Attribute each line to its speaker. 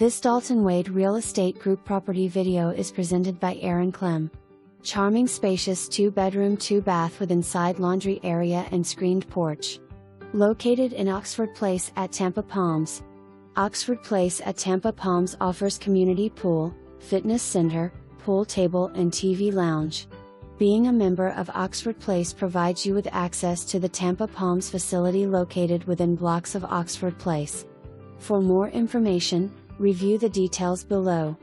Speaker 1: This Dalton Wade Real Estate Group property video is presented by Clem. Charming spacious 2-bedroom 2-bath with inside laundry area and screened porch. Located in Oxford Place at Tampa Palms. Oxford Place at Tampa Palms offers community pool, fitness center, pool table and TV lounge. Being a member of Oxford Place provides you with access to the Tampa Palms facility located within blocks of Oxford Place. For more information, review the details below.